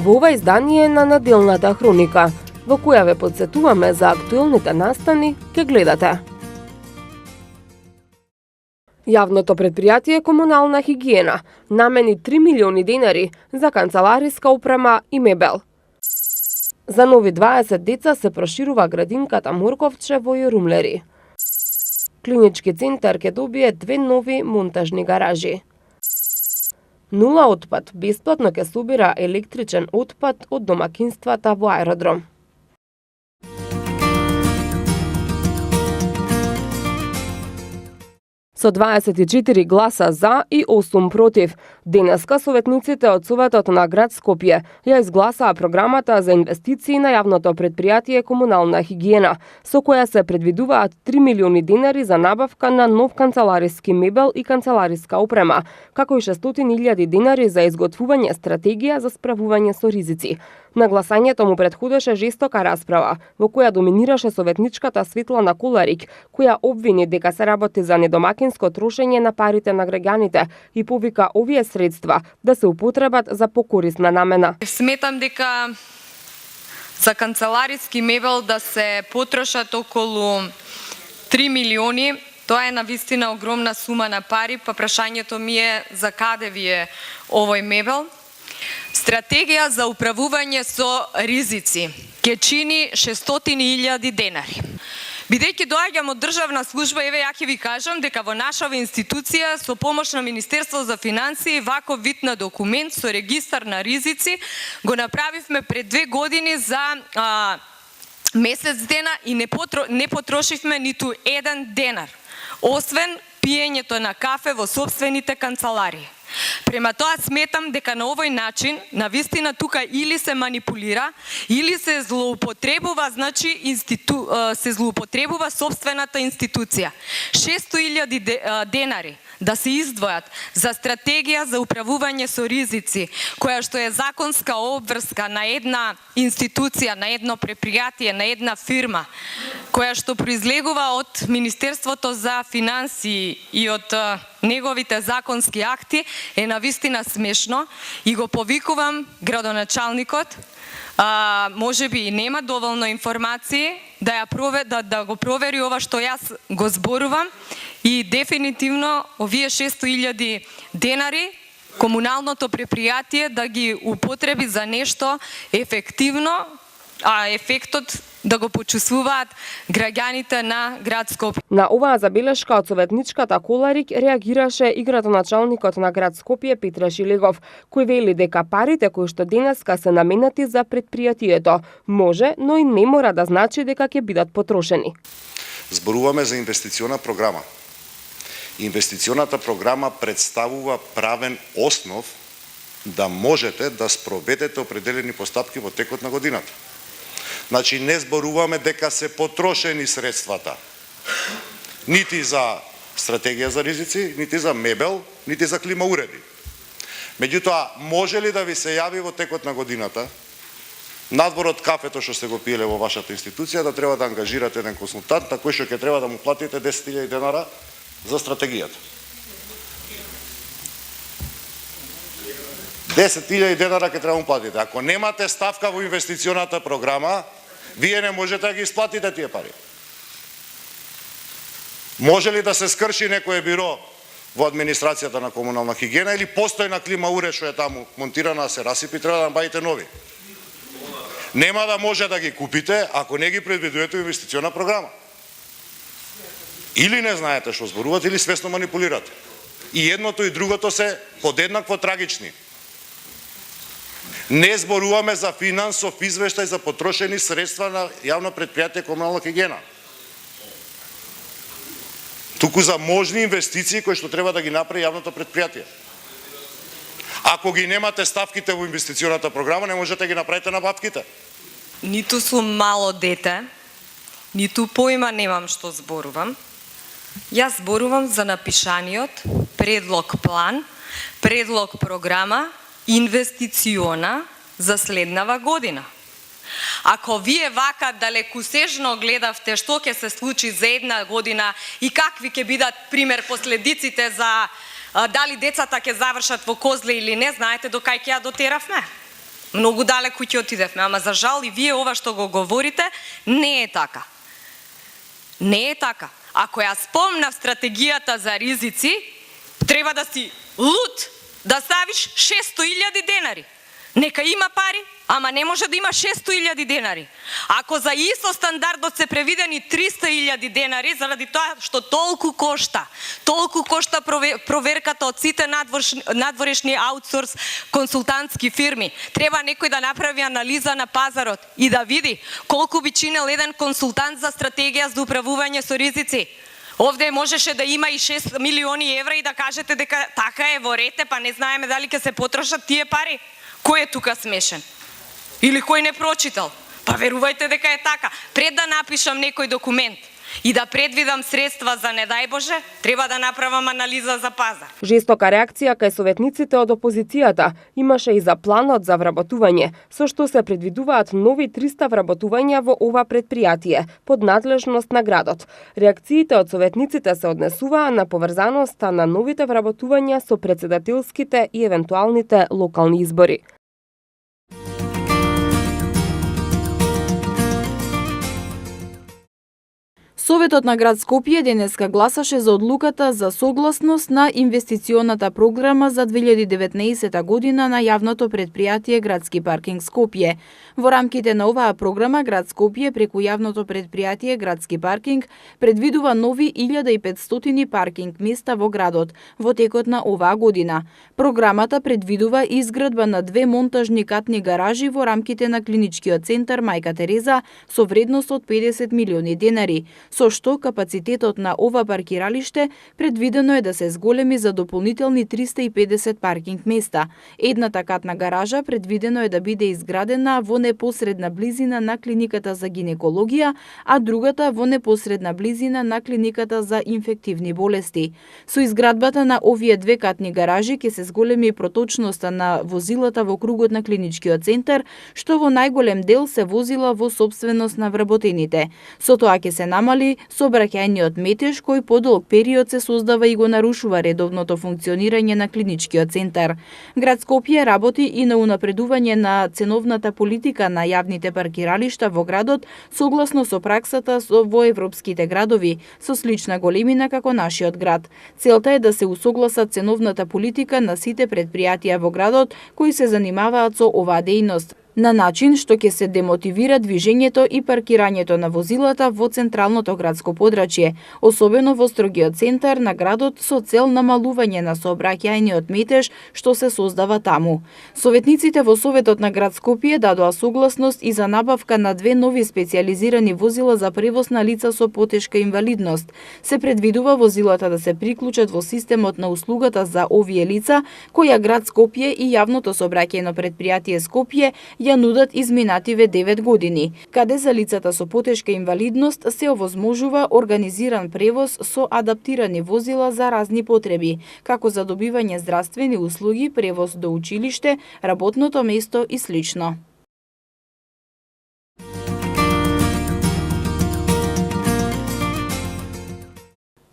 Во ова издание на неделната хроника, во која ве подсетуваме за актуелните настани, ке гледате. Јавното предпријатие Комунална хигиена намени 3 милиони денари за канцелариска опрема и мебел. За нови 20 деца се проширува градинката Морковче во Јорумлери. Клинички центар ќе добие 2 нови монтажни гаражи. Нула отпад бесплатно ќе собира електричен отпад од домакинствата во аеродром. Со 24 гласа за и 8 против, денеска советниците од Советот на град Скопје ја изгласаа програмата за инвестиции на јавното предпријатие Комунална хигиена, со која се предвидуваат 3 милиони денари за набавка на нов канцелариски мебел и канцелариска опрема, како и 600.000 денари за изготвување стратегија за справување со ризици. На гласањето му претходеше жестока расправа, во која доминираше советничката Светлана Коларик, која обвини дека се работи за недомакинско трошење на парите на граѓаните и повика овие средства да се употребат за покорисна намена. Сметам дека за канцелариски мебел да се потрошат околу 3 милиони, тоа е навистина огромна сума на пари, па прашањето ми е за каде ви е овој мебел? Стратегија за управување со ризици ќе чини 600.000 денари. Бидејќи доаѓам од државна служба, еве ја ќе ви кажам дека во нашава институција со помош на Министерство за финансии ваков вид на документ со регистар на ризици го направивме пред 2 години за месец дена и не потрошивме ниту 1 денар, освен пиењето на кафе во сопствените канцеларии. Према тоа сметам дека на овој начин навистина тука или се манипулира, или се злоупотребува, се злоупотребува сопствената институција. 600.000 денари да се издвојат за стратегија за управување со ризици, која што е законска обврска на една институција, на едно предпријатие, на една фирма, која што произлегува од Министерството за финансии и од неговите законски акти, е навистина смешно и го повикувам градоначалникот, можеби и нема доволно информации да го провери ова што јас го зборувам и дефинитивно овие 600.000 денари комуналното предпријатие да ги употреби за нешто ефективно, а ефектот да го почувствуваат граѓаните на град Скопје. На оваа забелешка од советничката Коларик реагираше и градоначалникот на град Скопје Петре Шилегов, кој вели дека парите кои што денеска се наменати за предпријатието може, но и не мора да значи дека ќе бидат потрошени. Зборуваме за инвестициона програма. Инвестиционата програма представува правен основ да можете да спроведете определени постапки во текот на годината. Значи, не зборуваме дека се потрошени средствата, нити за стратегија за ризици, нити за мебел, нити за клима уреди. Меѓутоа, може ли да ви се јави во текот на годината, надвор од кафето што сте го пиеле во вашата институција, да треба да ангажирате еден консултант на кој што ќе треба да му платите 10.000 денара за стратегијата? 10.000 денара ќе треба да му платите. Ако немате ставка во инвестиционата програма, вие не можете да ги исплатите тие пари. Може ли да се скрши некое биро во администрацијата на Комунална хигиена или постојна клима уред што е таму монтирана, се расипи, треба да набавите нови? Нема да може да ги купите ако не ги предвидувате инвестициона програма. Или не знаете што зборувате, или свесно манипулирате. И едното и другото се подеднакво трагични. Не зборуваме за финансов извештај за потрошени средства на јавно предпријатие Комунална хигиена. Туку за можни инвестиции кои што треба да ги направи јавното предпријатие. Ако ги немате ставките во инвестиционата програма, не можете да ги направите набавките. Ниту сум мало дете, ниту поима немам што зборувам. Јас зборувам за напишаниот предлог план, предлог програма, инвестициона за следнава година. Ако вие вака далекосежно гледавте што ќе се случи за една година и какви ќе бидат пример последиците за дали децата ќе завршат во Козле или не, знаете до кај ќе ја дотеравме? Многу далеку ќе отидевме, ама за жал и вие ова што го говорите не е така. Не е така. Ако ја спомнав стратегијата за ризици, треба да си луд да ставиш 600.000 денари. Нека има пари, ама не може да има 600.000 денари. Ако за ИСО стандардот се превидени 300.000 денари, заради тоа што толку кошта проверката од сите надворешни аутсорс консултантски фирми. Треба некој да направи анализа на пазарот и да види колку би чинел еден консултант за стратегија за управување со ризици. Овде можеше да има и 6 милиони евра и да кажете дека така е во рете, па не знаеме дали ќе се потрошат тие пари. Кој е тука смешен? Или кој не прочитал? Па верувајте дека е така. Пред да напишам некој документ и да предвидам средства за не дај Боже, треба да направам анализа за пазар. Жестока реакција кај советниците од опозицијата имаше и за планот за вработување, со што се предвидуваат нови 300 вработувања во ова предпријатие под надлежност на градот. Реакциите од советниците се однесуваа на поврзаноста на новите вработувања со претседателските и евентуалните локални избори. Советот на град Скопје денеска гласаше за одлуката за согласност на инвестиционата програма за 2019 година на јавното предпријатие Градски паркинг Скопје. Во рамките на оваа програма град Скопје преку јавното предпријатие Градски паркинг предвидува нови 1500 паркинг места во градот во текот на оваа година. Програмата предвидува изградба на 2 монтажни катни гаражи во рамките на клиничкиот центар Мајка Тереза со вредност од 50 милиони денари, со што капацитетот на ова паркиралиште предвидено е да се зголеми за дополнителни 350 паркинг места. Едната катна гаража предвидено е да биде изградена во непосредна близина на клиниката за гинекологија, а другата во непосредна близина на клиниката за инфективни болести. Со изградбата на овие 2 катни гаражи ќе се зголеми проточноста на возилата во кругот на клиничкиот центар, што во најголем дел се возила во сопственост на вработените. Со тоа ќе се намали сообраќајниот метеж кој подолг период се создава и го нарушува редовното функционирање на клиничкиот центар. Град Скопје работи и на унапредување на ценовната политика на јавните паркиралишта во градот согласно со праксата во европските градови со слична големина како нашиот град. Целта е да се усогласат ценовната политика на сите предпријатија во градот кои се занимаваат со оваа дејност, на начин што ќе се демотивира движењето и паркирањето на возилата во централното градско подрачје, особено во строгиот центар на градот со цел намалување на сообраќајниот метеж што се создава таму. Советниците во Советот на град Скопје дадоа согласност и за набавка на 2 нови специјализирани возила за превоз на лица со потешка инвалидност. Се предвидува возилата да се приклучат во системот на услугата за овие лица, која град Скопје и јавното сообраќајно предпријатие Скопје ја нудат изминативе 9 години, каде за лицата со потешка инвалидност се овозможува организиран превоз со адаптирани возила за разни потреби, како за добивање здравствени услуги, превоз до училиште, работното место и слично.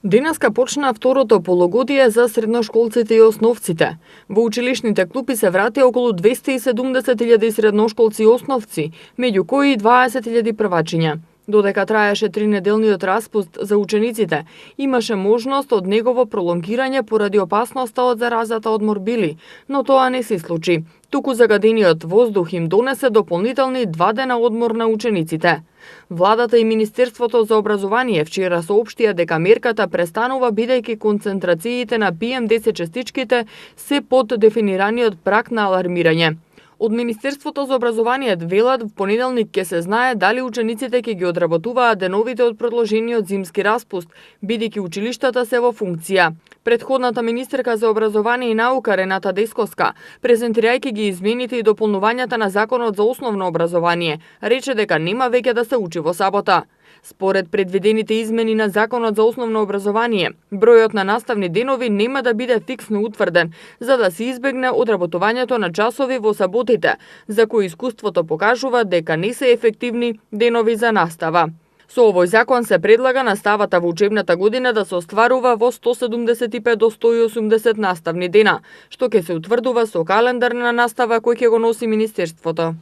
Денеска почна второто полугодие за средношколците и основците. Во училишните клупи се врати околу 270.000 средношколци и основци, меѓу кои 20.000 првачиња. Додека траеше 3-неделниот распуст за учениците, имаше можност од негово пролонгирање поради опасноста од заразата од морбили, но тоа не се случи. Туку загадениот воздух им донесе дополнителни 2 дена одмор на учениците. Владата и Министерството за образование вчера соопштија дека мерката престанува бидејќи концентрациите на PM10 частичките се под дефинираниот праг на алармирање. Од Министерството за образование велат в понеделник ќе се знае дали учениците ќе ги одработуваат деновите од продолжениот зимски распуст, бидејќи училиштата се во функција. Претходната министерка за образование и наука Рената Десковска, презентирајќи ги измените и дополнувањата на Законот за основно образование, рече дека нема веќе да се учи во сабота. Според предвидените измени на Законот за основно образование, бројот на наставни денови нема да биде фиксно утврден, за да се избегне одработувањето на часови во саботите, за кои искуството покажува дека не се ефективни денови за настава. Со овој закон се предлага наставата во учебната година да се остварува во 175 до 180 наставни дена, што ќе се утврдува со календар на настава кој ќе го носи Министерството.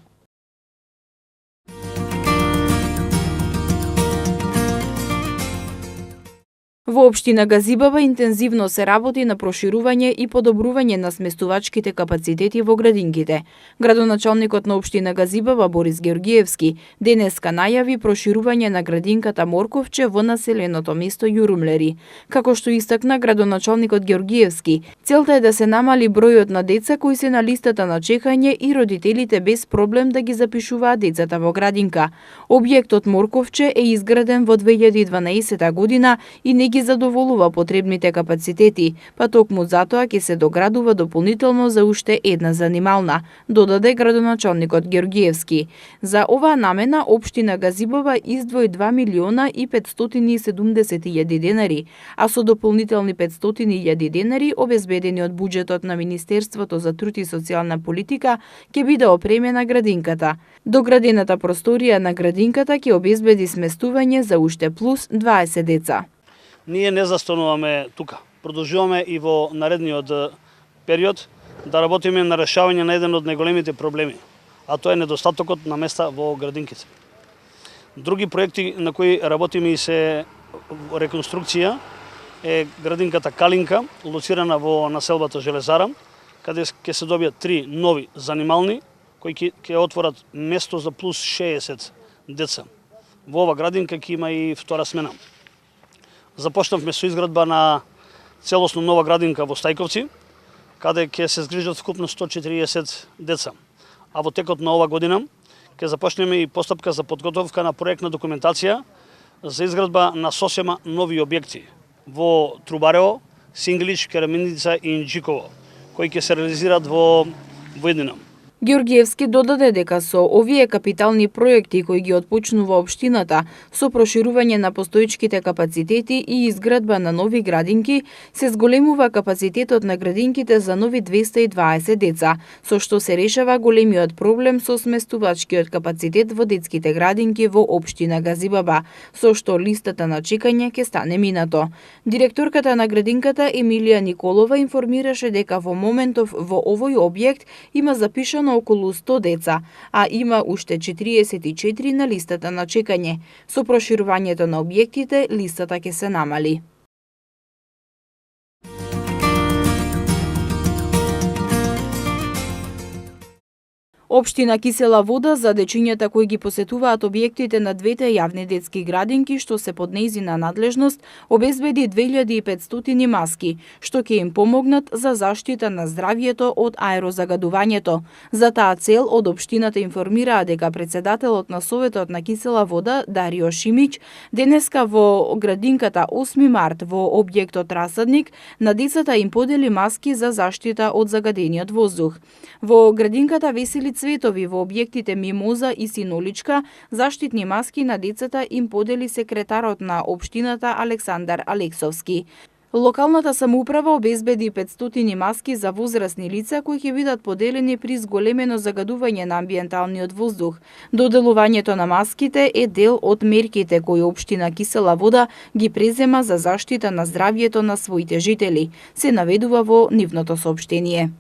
Во општина Газибаба интензивно се работи на проширување и подобрување на сместувачките капацитети во градинките. Градоначалникот на општина Газибаба Борис Георгиевски денеска најави проширување на градинката Морковче во населеното место Јурумлери. Како што истакна градоначалникот Георгиевски, целта е да се намали бројот на деца кои се на листата на чекање и родителите без проблем да ги запишуваат децата во градинка. Објектот Морковче е изграден во 2012 година и не ги задоволува потребните капацитети, па токму затоа ќе се доградува дополнително за уште една занимална, додаде градоначалникот Георгиевски. За оваа намена општина Газибаба издвои 2 милиона и 570 илјади денари, а со дополнителни 500 илјади денари обезбедени од буџетот на Министерството за труд и социјална политика ќе биде опремена градинката. Доградената просторија на градинката ќе обезбеди сместување за уште плюс 20 деца. Ние не застануваме тука. Продолжуваме и во наредниот период да работиме на решавање на еден од најголемите проблеми, а тоа е недостатокот на места во градинките. Други проекти на кои работиме и се реконструкција е градинката Калинка, лоцирана во населбата Железара, каде ќе се добијат 3 нови занимални кои ќе отворат место за плюс 60 деца. Во ова градинка ќе има и втора смена. Започнавме со изградба на целосно нова градинка во Стајковци, каде ќе се згрижат вкупно 140 деца. А во текот на ова година ќе започнеме и постапка за подготовка на проектна документација за изградба на сосема нови објекти во Трубарево, Синглич, Кераминица и Инџиково, кои ќе се реализираат во еднина. Георгиевски додаде дека со овие капитални проекти кои ги отпочнува општината, со проширување на постоечките капацитети и изградба на нови градинки, се зголемува капацитетот на градинките за нови 220 деца, со што се решава големиот проблем со сместувачкиот капацитет во детските градинки во општина Газибаба, со што листата на чекање ќе стане минато. Директорката на градинката Емилија Николова информираше дека во моментов во овој објект има запишано околу 100 деца, а има уште 44 на листата на чекање. Со проширувањето на објектите, листата ќе се намали. Општина Кисела Вода за дечињата кои ги посетуваат објектите на двете јавни детски градинки што се под нејзина надлежност, обезбеди 2500 маски, што ќе им помогнат за заштита на здравјето од аерозагадувањето. За таа цел од општината информираа дека председателот на Советот на Кисела Вода Дарио Шимич денеска во градинката 8 март во објектот Расадник на децата им подели маски за заштита од загадениот воздух. Во градинката Весели Цветови во објектите Мимоза и Синоличка заштитни маски на децата им подели секретарот на општината Александар Алексовски. Локалната самоуправа обезбеди 500 маски за возрастни лица кои ќе бидат поделени при зголемено загадување на амбиенталниот воздух. Доделувањето на маските е дел од мерките кои општина Кисела Вода ги презема за заштита на здравјето на своите жители, се наведува во нивното соопштение.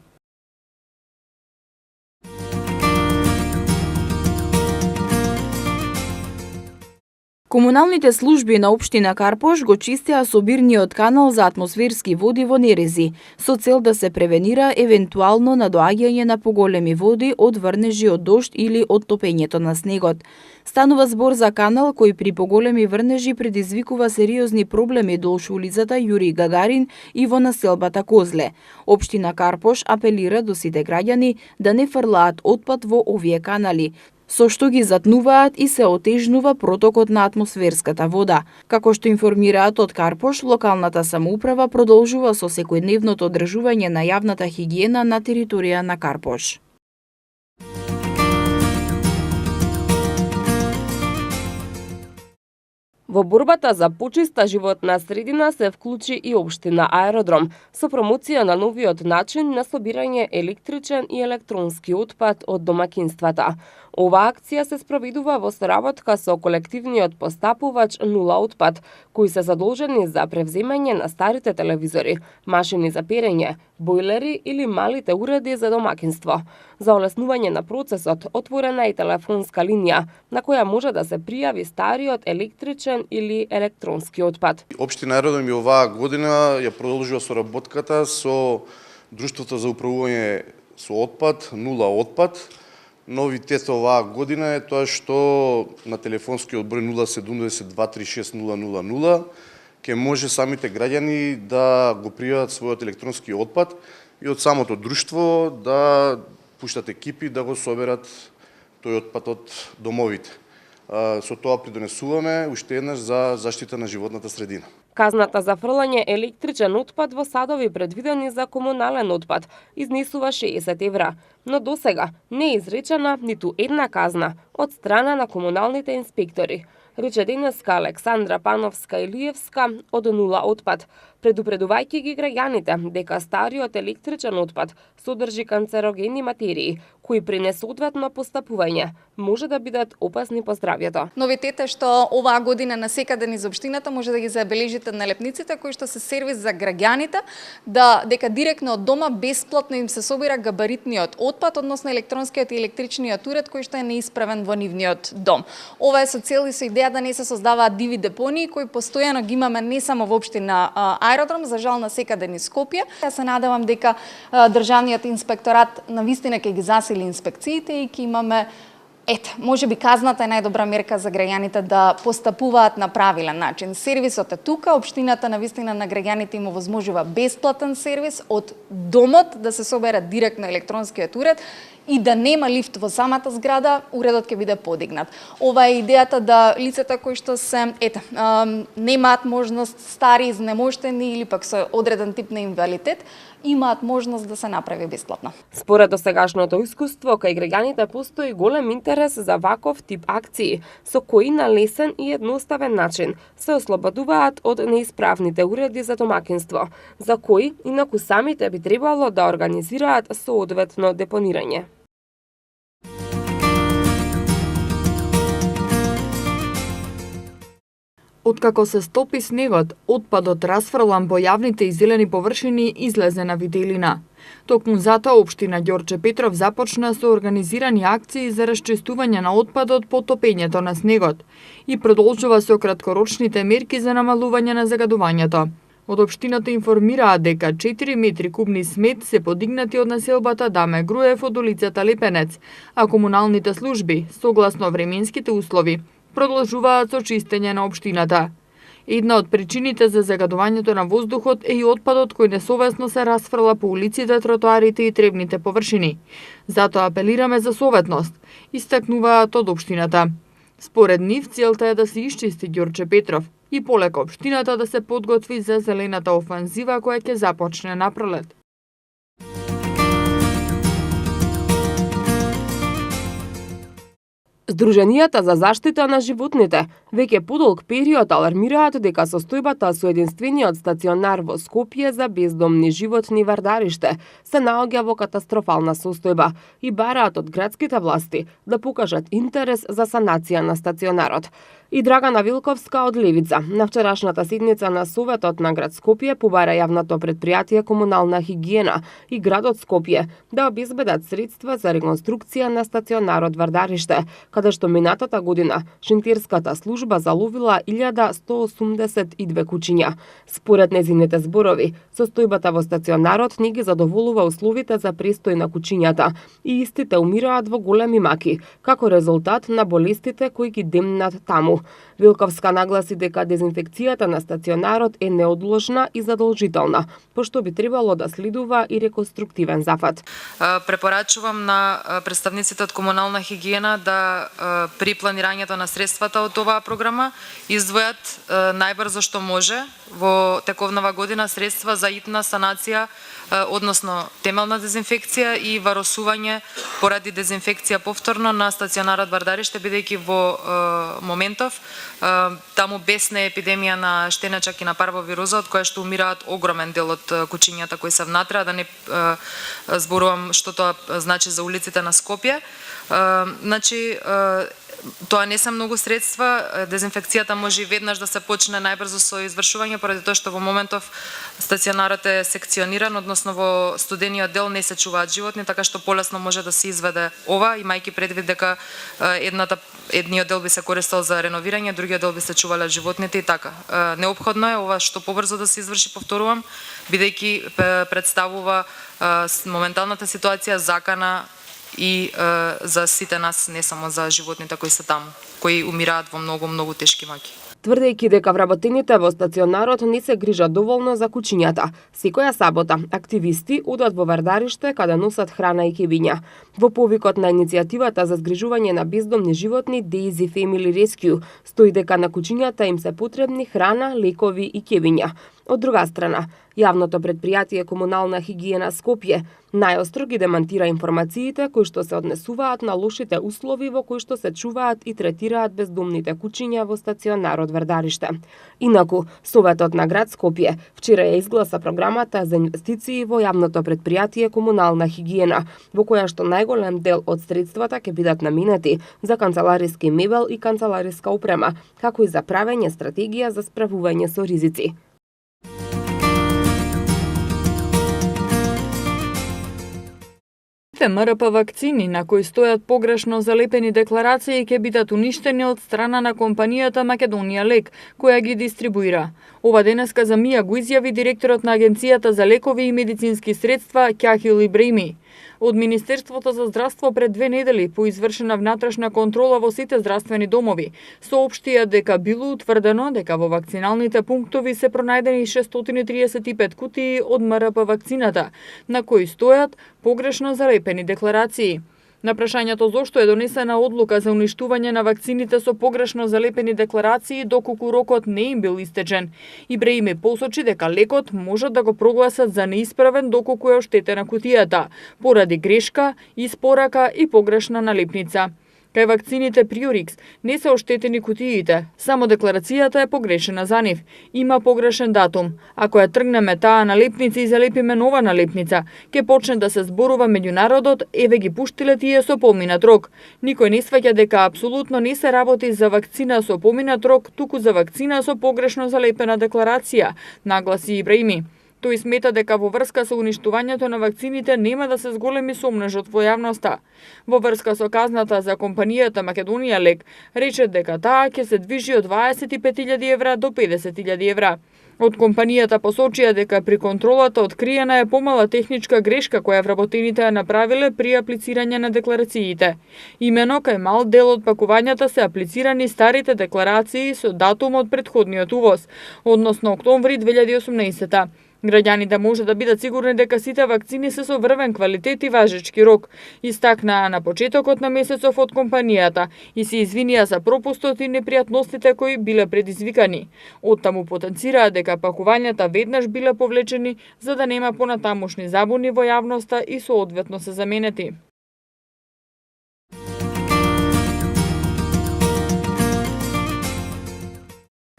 Комуналните служби на општина Карпош го чистеа собирниот канал за атмосферски води во Нерези, со цел да се превенира евентуално надоаѓање на поголеми води од врнежи од дожд или од топењето на снегот. Станува збор за канал кој при поголеми врнежи предизвикува сериозни проблеми долж улицата Јури Гагарин и во населбата Козле. Општина Карпош апелира до сите граѓани да не фрлаат отпад во овие канали, со што ги затнуваат и се отежнува протокот на атмосферската вода. Како што информираат од Карпош, локалната самоуправа продолжува со секојдневното одржување на јавната хигиена на територија на Карпош. Во борбата за почиста животна средина се вклучи и општина Аеродром со промоција на новиот начин на собирање електричен и електронски отпад од домакинствата. Оваа акција се спроведува во соработка со колективниот постапувач Нула отпад, кои се задолжени за превземање на старите телевизори, машини за перење, бойлери или малите уреди за домакинство. За олеснување на процесот, отворена е телефонска линија, на која може да се пријави стариот електричен или електронски отпад. Општина Аеродром и оваа година ја продолжува соработката со Друштвото за управување со отпад, Нула отпад. Новитет оваа година е тоа што на телефонскиот број 070-236-000 ќе може самите граѓани да го пријават својот електронски отпад и од самото друштво да пуштат екипи да го соберат тој отпад од домовите. Со тоа придонесуваме уште еднаш за заштита на животната средина. Казната за фрлање електричен отпад во садови предвидени за комунален отпад изнесува 60 евра, но досега не е изречена ниту една казна од страна на комуналните инспектори, рече денеска Александра Пановска-Илиевска од Нула отпад, предупредувајќи ги граѓаните дека стариот електричен отпад содржи канцерогени материи, кои при несоодветно постапување може да бидат опасни по здравјето. Новитет е што оваа година насекаде низ општината може да ги забележите налепниците кои што се сервис за граѓаните, дека директно од дома бесплатно им се собира габаритниот отпад, односно електронскиот и електричниот уред кој што е неисправен во нивниот дом. Ова е со цел и со идеја да не се создаваат диви депонии кои постојано ги имаме не само во општина Аеродром, за жал насекаде низ Скопје. Ја се надевам дека државниот инспекторат навистина ќе ги засили инспекциите и ќе имаме може би казната е најдобра мерка за граѓаните да постапуваат на правилен начин. Сервисот е тука, општината навистина на граѓаните им овозможува бесплатен сервис од домот да се собере директно електронскиот уред и да нема лифт во самата зграда, уредот ќе биде подигнат. Ова е идејата да лицата кои што се немаат можност, стари, изнемоштени или пак со одреден тип на инвалидитет, имаат можност да се направи бесплатно. Според досегашното искуство, кај граѓаните постои голем интерес за ваков тип акции, со кои на лесен и едноставен начин се ослободуваат од неисправните уреди за домакинство, за кои инаку самите би требало да организираат соодветно депонирање. Откако се стопи снегот, отпадот расфрлан по јавните и зелени површини излезе на виделина. Токму затоа општина Ѓорче Петров започна со организирани акции за расчистување на отпадот по топењето на снегот и продолжува со краткорочните мерки за намалување на загадувањето. Од општината информираа дека 4 метри кубни смет се подигнати од населбата Даме Груев од улицата Лепенец, а комуналните служби, согласно временските услови, продолжуваат со чистење на општината. Една од причините за загадувањето на воздухот е и отпадот кој несовесно се расфрла по улиците, тротоарите и требните површини. Затоа апелираме за советност, истакнуваат од општината. Според нив, целта е да се исчисти Ѓорче Петров и полека општината да се подготви за зелената офанзива која ќе започне напролет. Здруженијата за заштита на животните веќе подолг период алармираат дека состојбата со единствениот стационар во Скопје за бездомни животни Вардариште се наоѓа во катастрофална состојба и бараат од градските власти да покажат интерес за санација на стационарот. И Драгана Вилковска од Левица на вчерашната седница на Советот на град Скопје побара јавното предпријатие Комунална хигиена и градот Скопје да обезбедат средства за реконструкција на стационарот Вардариште, каде што минатата година Шинтирската служба заловила 1182 куќиња. Според незините зборови, состојбата во стационарот не ги задоволува условите за престој на куќињата и истите умираат во големи маки, како резултат на болестите кои ги демнат таму. Вилковска нагласи дека дезинфекцијата на стационарот е неодложна и задолжителна, пошто би требало да следува и реконструктивен зафат. Препорачувам на представниците од Комунална хигиена да при планирањето на средствата од оваа програма издвојат најбрзо што може во тековнава година средства за итна санација, односно темелна дезинфекција и варосување поради дезинфекција повторно на стационарот Вардареште, бидејќи во моментов таму бесне епидемија на штенечак и на парвовироза, од која што умираат огромен дел од кучињата кои се внатре, а да не зборувам што тоа значи за улиците на Скопје. Значи, тоа не се многу средства, дезинфекцијата може и веднаш да се почне најбрзо со извршување, поради тоа што во моментов стационарот е секциониран, односно во студениот дел не се чуваат животни, така што полесно може да се изведе ова, имајќи предвид дека едниот дел би се користел за реновирање, другиот дел би се чувале животните и така. Неопходно е ова што побрзо да се изврши, повторувам, бидејќи представува моменталната ситуација закана и за сите нас, не само за животните кои се таму, кои умираат во многу тешки маки. Тврдејќи дека вработените во стационарот не се грижат доволно за кучињата. Секоја сабота активисти одат во Вардариште каде носат храна и кебиња. Во повикот на иницијативата за згрижување на бездомни животни Daisy Family Rescue стои дека на кучињата им се потребни храна, лекови и кебиња. Од друга страна, јавното претпријатие Комунална хигиена Скопје најостро ги демантира информациите кои што се однесуваат на лошите услови во кои што се чуваат и третираат бездомните кучиња во стационарот Вардариште. Инаку, Советот на град Скопје вчера ја изгласа програмата за инвестиции во јавното претпријатие Комунална хигиена, во која што најголем дел од средствата ќе бидат наменети за канцелариски мебел и канцелариска опрема, како и за правење стратегија за справување со ризици. МРП вакцини на кои стојат погрешно залепени декларации ќе бидат уништени од страна на компанијата Македонија Лек, која ги дистрибуира. Ова денеска за МИА го изјави директорот на Агенцијата за лекови и медицински средства Кјахил Ибреми. Од Министерството за здравство пред 2 недели по извршена внатрешна контрола во сите здравствени домови соопштија дека било утврдено дека во вакциналните пунктови се пронајдени 635 кутии од МРП вакцината, на кои стојат погрешно залепени декларации. На прашањето зошто е донесена одлука за уништување на вакцините со погрешно залепени декларации доколку рокот не им бил истечен, Ибреми посочи дека лекот можат да го прогласат за неисправен доколку е оштетена кутијата, поради грешка, испорака и погрешна налепница. Кај вакцините Приорикс не се оштетени кутиите, само декларацијата е погрешена за нив. Има погрешен датум. Ако ја тргнеме таа налепница и залепиме нова налепница, ќе почне да се зборува меѓу народот, еве ги пуштиле тие со поминат рок. Никој не сваќа дека апсолутно не се работи за вакцина со поминат рок, туку за вакцина со погрешно залепена декларација, нагласи Ибреми. Тој смета дека во врска со уништувањето на вакцините нема да се зголеми сомнежот во јавноста. Во врска со казната за компанијата Македонија Лек, рече дека таа ќе се движи од 25.000 евра до 50.000 евра. Од компанијата посочија дека при контролата откриена е помала техничка грешка која вработените ја направиле при аплицирање на декларациите. Имено кај мал дел од пакувањата се аплицирани старите декларации со датум од претходниот увоз, односно октомври 2018. Граѓаните може да бидат сигурни дека сите вакцини се со врвен квалитет и важечки рок, истакнаа на почетокот на месецов од компанијата и се извинија за пропустот и непријатностите кои биле предизвикани. Оттаму потенцираа дека пакувањата веднаш биле повлечени за да нема понатамошни забуни во јавноста и соодветно се заменети.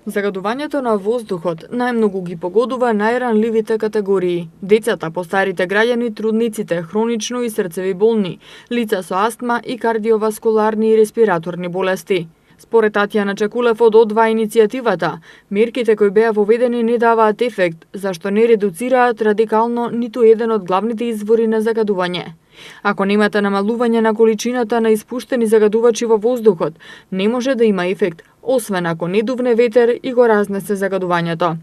Загадувањето на воздухот најмногу ги погодува најранливите категории: децата, постарите граѓани, трудниците, хронично и срцеви болни, лица со астма и кардиоваскуларни и респираторни болести. Според Татјана Чекулев од одва иницијативата, мерките кои беа воведени не даваат ефект, зашто не редуцираат радикално ниту еден од главните извори на загадување. Ако немате намалување на количината на испуштени загадувачи во воздухот, не може да има ефект, освен ако не дувне ветер и го разнесе загадувањето.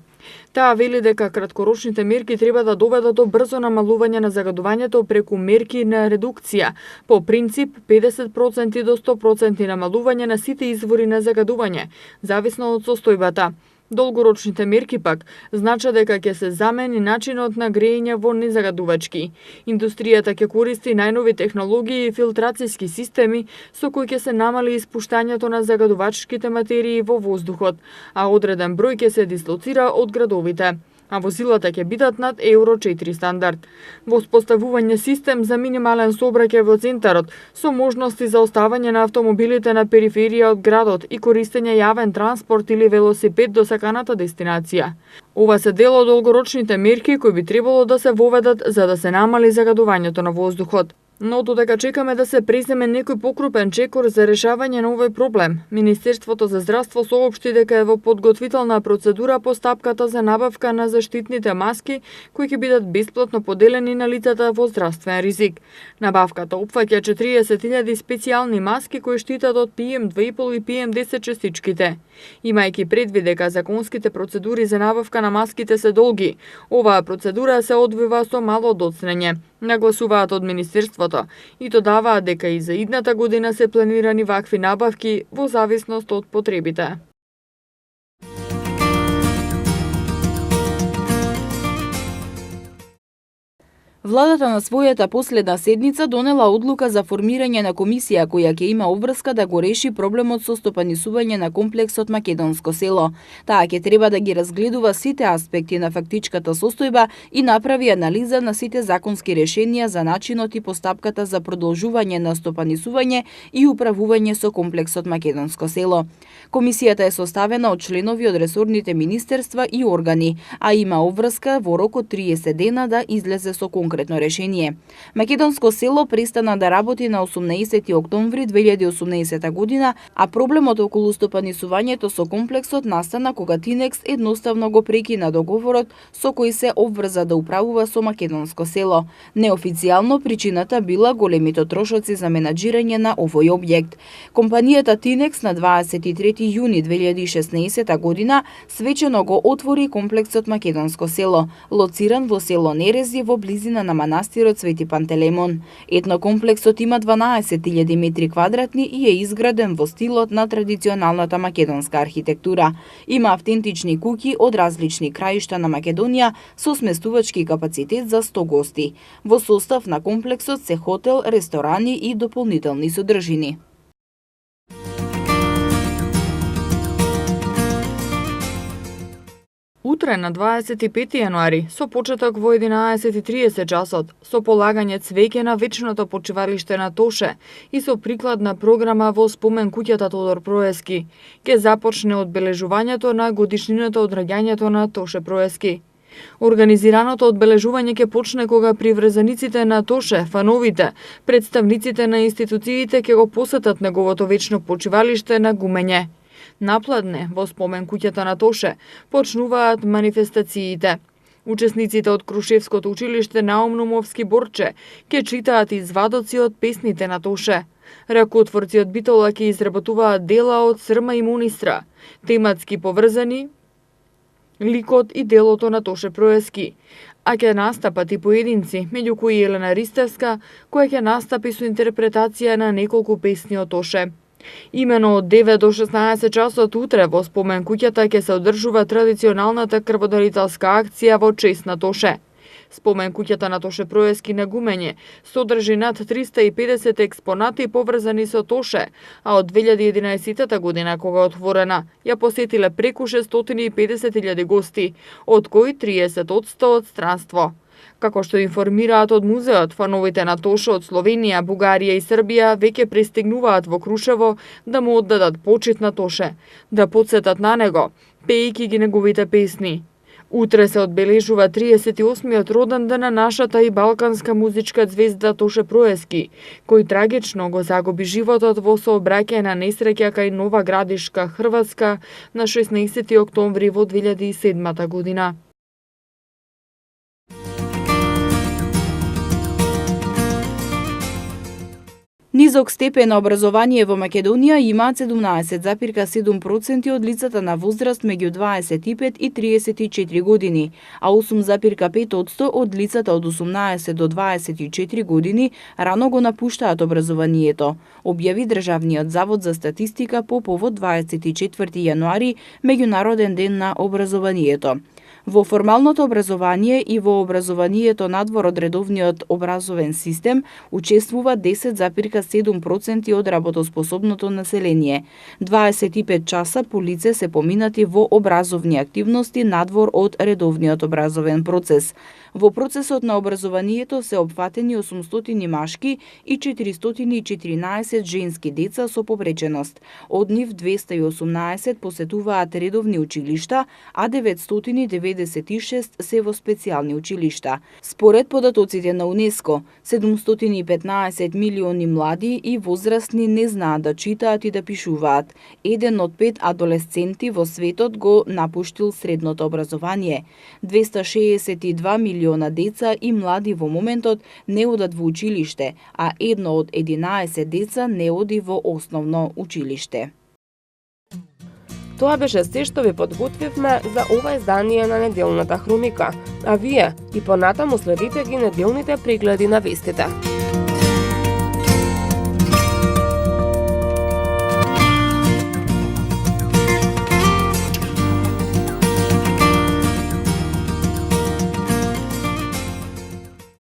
Таа вели дека краткорочните мерки треба да доведат до брзо намалување на загадувањето преку мерки на редукција, по принцип 50% до 100% намалување на сите извори на загадување, зависно од состојбата. Долгорочните мерки пак значат дека ќе се замени начинот на грејење во незагадувачки. Индустријата ќе користи најнови технологии и филтрацијски системи со кои ќе се намали испуштањето на загадувачките материи во воздухот, а одреден број ќе се дислоцира од градовите, а возилата ќе бидат над Евро 4 стандард. Воспоставување систем за минимален сообраќај во центарот, со можности за оставање на автомобилите на периферија од градот и користење јавен транспорт или велосипед до саканата дестинација. Ова се дел од долгорочните мерки кои би требало да се воведат за да се намали загадувањето на воздухот. Но додека чекаме да се преземе некој покрупен чекор за решавање на овој проблем, Министерството за здравство соопшти дека е во подготвителна процедура постапката за набавка на заштитните маски кои ќе бидат бесплатно поделени на лицата во здравствен ризик. Набавката опфаќа 40.000 специјални маски кои штитат од PM2,5 и PM10 частичките. Имајќи предвид дека законските процедури за набавка на маските се долги, оваа процедура се одвива со мало доцнење, нагласуваат од Министерството и додаваат дека и за идната година се планирани вакви набавки во зависност од потребите. Владата на својата последна седница донела одлука за формирање на комисија која ќе има обврска да го реши проблемот со стопанисување на комплексот Македонско село. Таа ќе треба да ги разгледува сите аспекти на фактичката состојба и направи анализа на сите законски решенија за начинот и постапката за продолжување на стопанисување и управување со комплексот Македонско село. Комисијата е составена од членови од ресорните министерства и органи, а има обврска во рок од 30 дена да излезе со конкретно решение. Македонско село престана да работи на 18 октомври 2018 година, а проблемот околу стопанисувањето со комплексот настана кога Тинекс едноставно го прекина договорот со кој се обврза да управува со Македонско село. Неофицијално причината била големите трошоци за менаџирање на овој објект. Компанијата Тинекс на 23 јуни 2016 година свечено го отвори комплексот Македонско село, лоциран во село Нерези во близина на манастирот Свети Пантелеймон. Етнокомплексот има 12.000 метри квадратни и е изграден во стилот на традиционалната македонска архитектура. Има автентични куќи од различни краишта на Македонија со сместувачки капацитет за 100 гости. Во состав на комплексот се хотел, ресторани и дополнителни содржини. Утре на 25 јануари, со почеток во 11:30 часот, со полагање цвеќе на вечното почивалиште на Тоше и со прикладна програма во спомен куќата Тодор Проески, ќе започне одбележувањето на годишнината од раѓањето на Тоше Проески. Организираното одбележување ќе почне кога приврзаниците на Тоше, фановите, представниците на институциите ќе го посетат неговото вечно почивалиште на Гумење. Напладне, во спомен куќата на Тоше, почнуваат манифестациите. Учесниците од Крушевското училиште Наум Номовски Борче ќе читаат извадоци од песните на Тоше. Ракотворци од Битола ќе изработуваат дела од Срма и Монистра, тематски поврзани ликот и делото на Тоше Проески, а ќе настапат и поединци, меѓу кои Елена Ристевска, која ќе настапи со интерпретација на неколку песни од Тоше. Имено од 9 до 16 часот утре во спомен куќата ќе се одржува традиционалната крводарителска акција во чест на Тоше. Спомен куќата на Тоше Проески на Гумење содржи над 350 експонати поврзани со Тоше, а од 2011 година кога отворена ја посетиле преку 650.000 гости, од кои 30% од странство. Како што информираат од музеот, фановите на Тоше од Словенија, Бугарија и Србија веќе пристигнуваат во Крушево да му оддадат почит на Тоше, да потсетат на него, пеејќи ги неговите песни. Утре се одбележува 38-миот роден ден на нашата и балканска музичка звезда Тоше Проески, кој трагично го загуби животот во сообраќајна несреќа кај Нова Градишка, Хрватска, на 16 октомври во 2007 година. Низок степен на образование во Македонија имаат 17,7% од лицата на возраст меѓу 25 и 34 години, а 8,5% од лицата од 18 до 24 години рано го напуштаат образованието, објави Државниот завод за статистика по повод 24 јануари, меѓународен ден на образованието. Во формалното образование и во образованието надвор од редовниот образовен систем учествува 10,7% од работоспособното население. 25 часа по лице се поминати во образовни активности надвор од редовниот образовен процес. Во процесот на образованието се опфатени 800 машки и 414 женски деца со повреченост. Од нив 218 посетуваат редовни училишта, а 996 се во специјални училишта. Според податоците на УНЕСКО, 715 милиони млади и возрастни не знаат да читаат и да пишуваат. 1 од 5 адолесценти во светот го напуштил средното образование. 262 милиона деца и млади во моментот не одат во училиште, а 1 од 11 деца не оди во основно училиште. Тоа беше се што ви подготвивме за ова издание на неделната хроника, а вие и понатаму следите ги неделните прегледи на вестите.